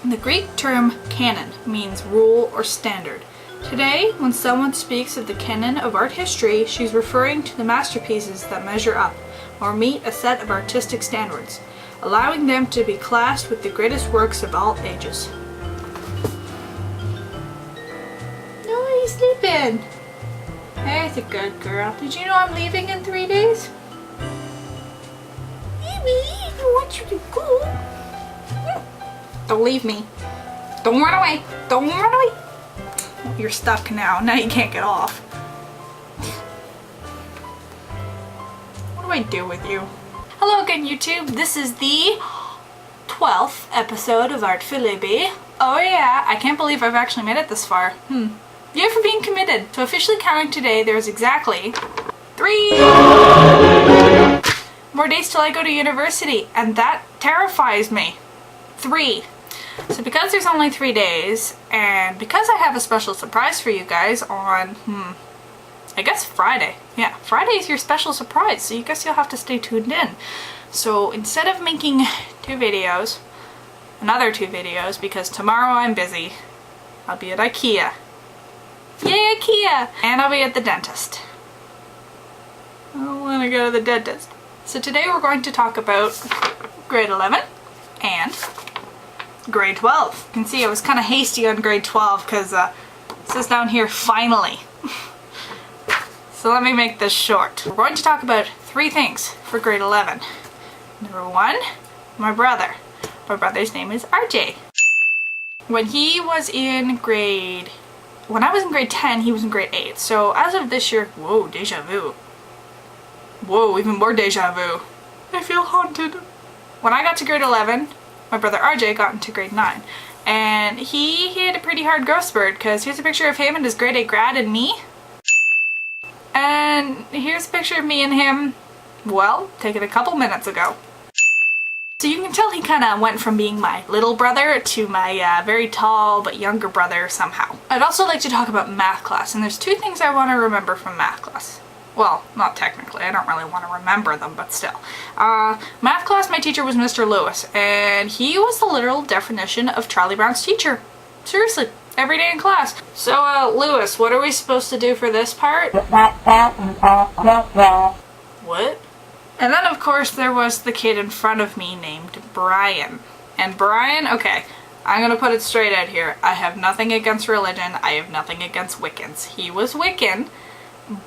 The Greek term canon means rule or standard. Today, when someone speaks of the canon of art history, she's referring to the masterpieces that measure up or meet a set of artistic standards, allowing them to be classed with the greatest works of all ages. No, he's sleeping. There's a good girl. Did you know I'm leaving in 3 days? Baby, I want you to go. Don't leave me. Don't run away. Don't run away. You're stuck now. Now you can't get off. What do I do with you? Hello again, YouTube. This is the 12th episode of Art for Libi. Oh yeah, I can't believe I've actually made it this far. Yay for being committed. So officially counting today, there's exactly 3 more days till I go to university, and that terrifies me. 3. So because there's only 3 days, and because I have a special surprise for you guys on, I guess Friday. Yeah, Friday is your special surprise, so you guess you'll have to stay tuned in. So instead of making another two videos, because tomorrow I'm busy, I'll be at IKEA. Yay, IKEA! And I'll be at the dentist. I don't want to go to the dentist. So today we're going to talk about grade 11 and grade 12. You can see I was kind of hasty on grade 12 because it says down here, finally. So let me make this short. We're going to talk about 3 things for grade 11. Number 1, my brother. My brother's name is RJ. When I was in grade 10, he was in grade 8. So as of this year, whoa, deja vu. Whoa, even more deja vu. I feel haunted. When I got to grade 11, my brother RJ got into grade 9. And he had a pretty hard growth spurt, because here's a picture of him and his grade 8 grad and me. And here's a picture of me and him, well, taken a couple minutes ago. So you can tell he kind of went from being my little brother to my very tall but younger brother somehow. I'd also like to talk about math class, and there's 2 things I want to remember from math class. Well, not technically, I don't really want to remember them, but still. Math class, my teacher was Mr. Lewis, and he was the literal definition of Charlie Brown's teacher. Seriously, every day in class. So, Lewis, what are we supposed to do for this part? What? And then, of course, there was the kid in front of me named Brian. And Brian, okay, I'm gonna put it straight out here. I have nothing against religion. I have nothing against Wiccans. He was Wiccan.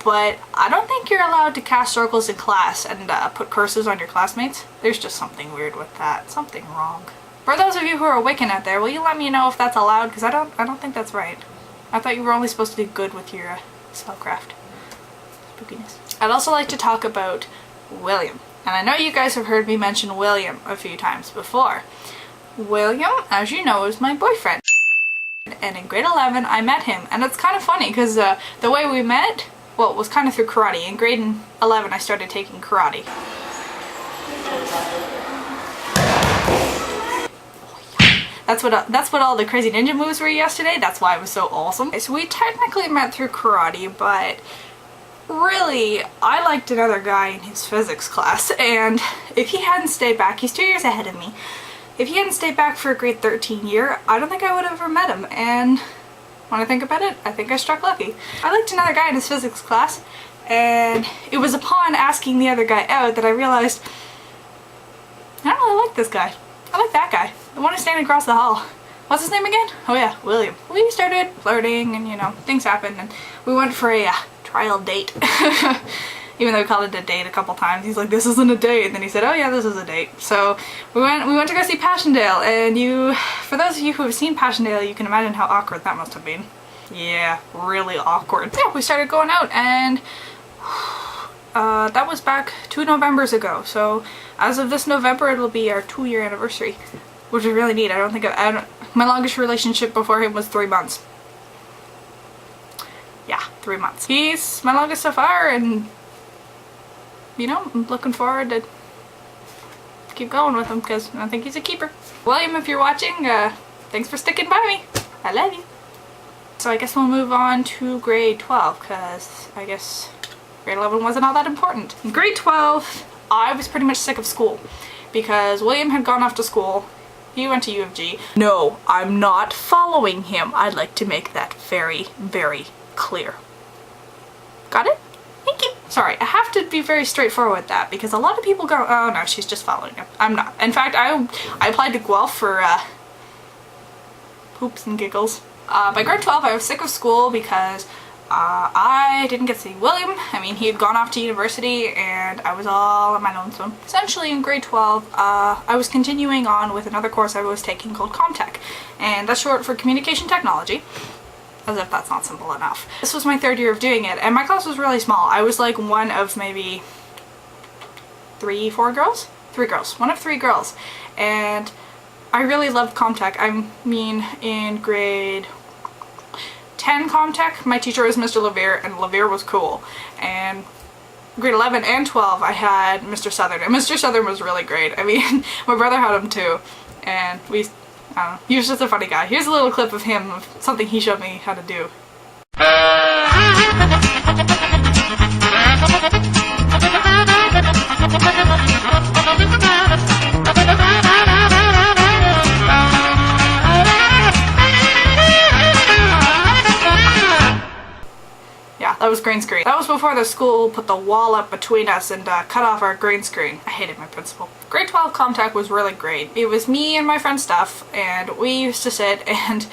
But I don't think you're allowed to cast circles in class and put curses on your classmates. There's just something weird with that. Something wrong. For those of you who are Wiccan out there, will you let me know if that's allowed? Because I don't think that's right. I thought you were only supposed to do good with your spellcraft. Spookiness. I'd also like to talk about William. And I know you guys have heard me mention William a few times before. William, as you know, is my boyfriend. And in grade 11, I met him. And it's kind of funny because the way we met, well, it was kind of through karate. In grade 11, I started taking karate. That's what all the crazy ninja moves were yesterday. That's why it was so awesome. So we technically met through karate, but really, I liked another guy in his physics class. And if he hadn't stayed back, he's 2 years ahead of me. If he hadn't stayed back for a grade 13 year, I don't think I would have ever met him. And when I think about it, I think I struck lucky. I liked another guy in his physics class, and it was upon asking the other guy out that I realized I don't really like this guy. I like that guy, the one who's standing across the hall. What's his name again? Oh yeah, William. We started flirting, and things happened, and we went for a trial date. Even though we called it a date a couple times, he's like, "This isn't a date," and then he said, "Oh yeah, this is a date." So we went to go see Passchendaele, and for those of you who have seen Passchendaele, you can imagine how awkward that must have been. Yeah, really awkward. Yeah, we started going out, and that was back 2 Novembers ago. So as of this November, it'll be our 2-year anniversary, which is really neat. My longest relationship before him was 3 months. Yeah, 3 months. He's my longest so far, and I'm looking forward to keep going with him because I think he's a keeper. William, if you're watching, thanks for sticking by me. I love you. So I guess we'll move on to grade 12 because I guess grade 11 wasn't all that important. In grade 12, I was pretty much sick of school because William had gone off to school He went to U of G. No, I'm not following him. I'd like to make that very, very clear. Got it? Thank you. Sorry, I have to be very straightforward with that because a lot of people go, oh no, she's just following him. I'm not. In fact, I applied to Guelph for poops and giggles. By grade 12, I was sick of school because I didn't get to see William. I mean, he had gone off to university and I was all on my lonesome. Essentially, in grade 12, I was continuing on with another course I was taking called Comtech, and that's short for Communication Technology. As if that's not simple enough. This was my third year of doing it, and my class was really small. I was like one of maybe 4 girls? 3 girls. One of 3 girls. And I really loved Comtech. I mean, in grade 10 Comtech, my teacher was Mr. Levere, and Levere was cool. And grade 11 and 12, I had Mr. Southern, and Mr. Southern was really great. I mean, my brother had him too, and he was just a funny guy. Here's a little clip of him, of something he showed me how to do. Yeah, that was green screen. That was before the school put the wall up between us and cut off our green screen. I hated my principal. Grade 12 Comtech was really great. It was me and my friend Steph, and we used to sit and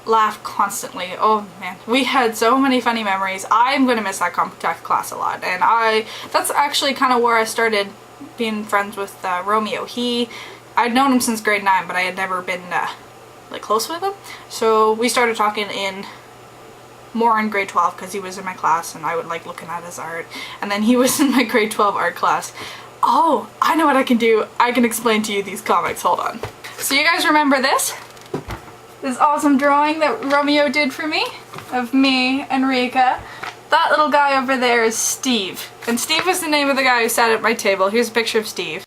laugh constantly. Oh man, we had so many funny memories. I'm gonna miss that Comtech class a lot, and that's actually kind of where I started being friends with Romeo. I'd known him since grade 9, but I had never been like close with him. So we started talking more in grade 12 because he was in my class and I would like looking at his art, and then he was in my grade 12 art class. Oh, I know what I can do. I can explain to you these comics. Hold on. So you guys remember this? This awesome drawing that Romeo did for me of me and Rika. That little guy over there is Steve. And Steve was the name of the guy who sat at my table. Here's a picture of Steve.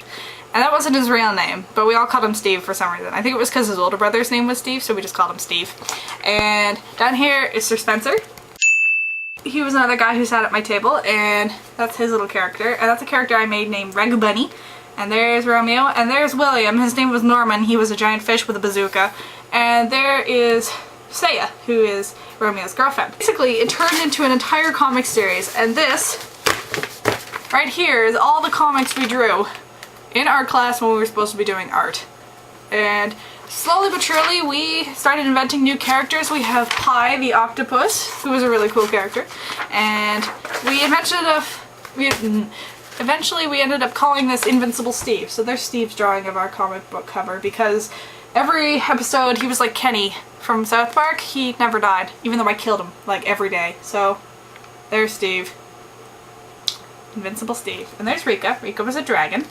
And that wasn't his real name, but we all called him Steve for some reason. I think it was because his older brother's name was Steve, so we just called him Steve. And down here is Sir Spencer. He was another guy who sat at my table, and that's his little character. And that's a character I made named Regu Bunny. And there's Romeo, and there's William. His name was Norman. He was a giant fish with a bazooka. And there is Saya, who is Romeo's girlfriend. Basically, it turned into an entire comic series, and this right here is all the comics we drew in art class when we were supposed to be doing art. And slowly but surely we started inventing new characters. We have Pi the octopus, who was a really cool character, and eventually we ended up calling this Invincible Steve. So there's Steve's drawing of our comic book cover, because every episode he was like Kenny from South Park. He never died, even though I killed him like every day. So there's Steve. Invincible Steve. And there's Rika. Rika was a dragon.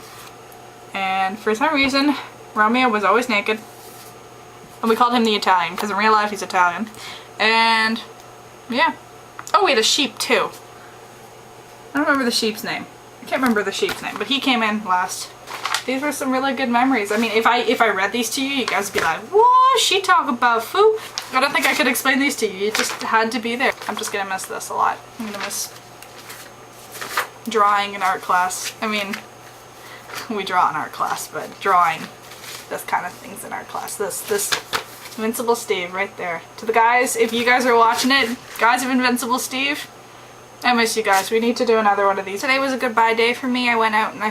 And for some reason, Romeo was always naked. And we called him the Italian, because in real life he's Italian. And yeah. Oh, we had a sheep too. I don't remember the sheep's name. I can't remember the sheep's name, but he came in last. These were some really good memories. I mean, if I read these to you, you guys would be like, what? She talk about food? I don't think I could explain these to you. You just had to be there. I'm just gonna miss this a lot. I'm gonna miss drawing in art class. I mean, we draw in art class, but drawing this kind of things in art class. This Invincible Steve right there. To the guys, if you guys are watching it, guys of Invincible Steve, I miss you guys. We need to do another one of these. Today was a goodbye day for me. I went out and I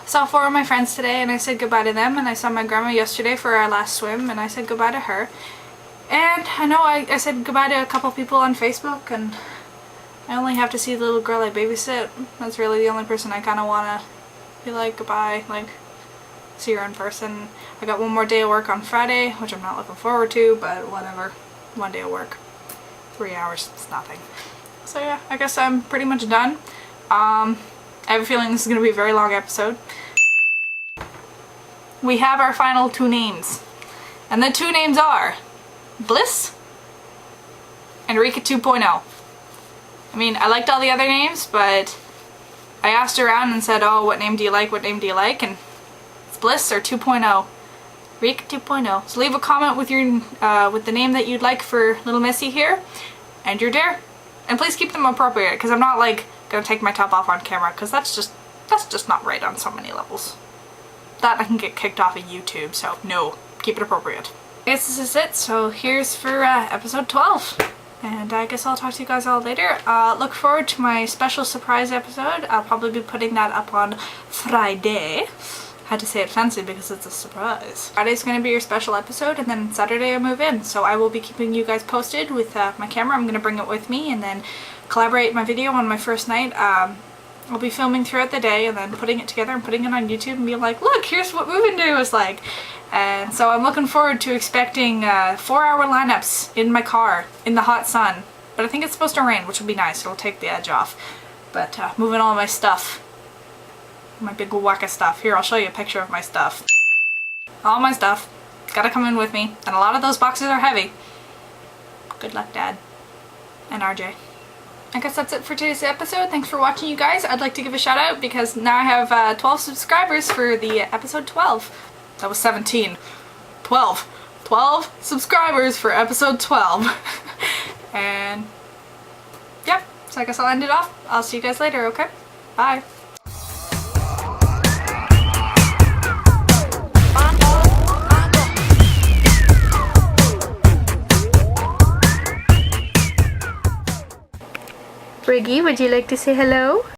saw 4 of my friends today, and I said goodbye to them, and I saw my grandma yesterday for our last swim, and I said goodbye to her. And I know I said goodbye to a couple people on Facebook, and I only have to see the little girl I babysit. That's really the only person I kind of want to be like goodbye, like see her in person. I got one more day of work on Friday, which I'm not looking forward to, but whatever. One day of work. 3 hours, it's nothing. So yeah, I guess I'm pretty much done. I have a feeling this is going to be a very long episode. We have our final 2 names. And the 2 names are Bliss and Rika 2.0. I mean, I liked all the other names, but I asked around and said, oh, what name do you like, what name do you like? And it's Bliss or 2.0. Rika 2.0. So leave a comment with your with the name that you'd like for little Missy here, and you're there. And please keep them appropriate, because I'm not like gonna take my top off on camera, because that's just not right on so many levels. that I can get kicked off of YouTube, so no, keep it appropriate. I guess this is it, so here's for episode 12. And I guess I'll talk to you guys all later. Look forward to my special surprise episode. I'll probably be putting that up on Friday. Had to say it fancy because it's a surprise. Friday's going to be your special episode, and then Saturday I move in. So I will be keeping you guys posted with my camera. I'm going to bring it with me and then collaborate my video on my first night. I'll be filming throughout the day and then putting it together and putting it on YouTube and being like, look, here's what moving day was like. And so I'm looking forward to expecting 4-hour lineups in my car in the hot sun. But I think it's supposed to rain, which will be nice. It'll take the edge off. But moving all my stuff. My big wacka stuff. Here, I'll show you a picture of my stuff. All my stuff. It's gotta come in with me. And a lot of those boxes are heavy. Good luck, Dad. And RJ. I guess that's it for today's episode. Thanks for watching, you guys. I'd like to give a shout out because now I have 12 subscribers for the episode 12. That was 17. 12. 12 subscribers for episode 12. And yeah, so I guess I'll end it off. I'll see you guys later, okay? Bye. Briggy, would you like to say hello?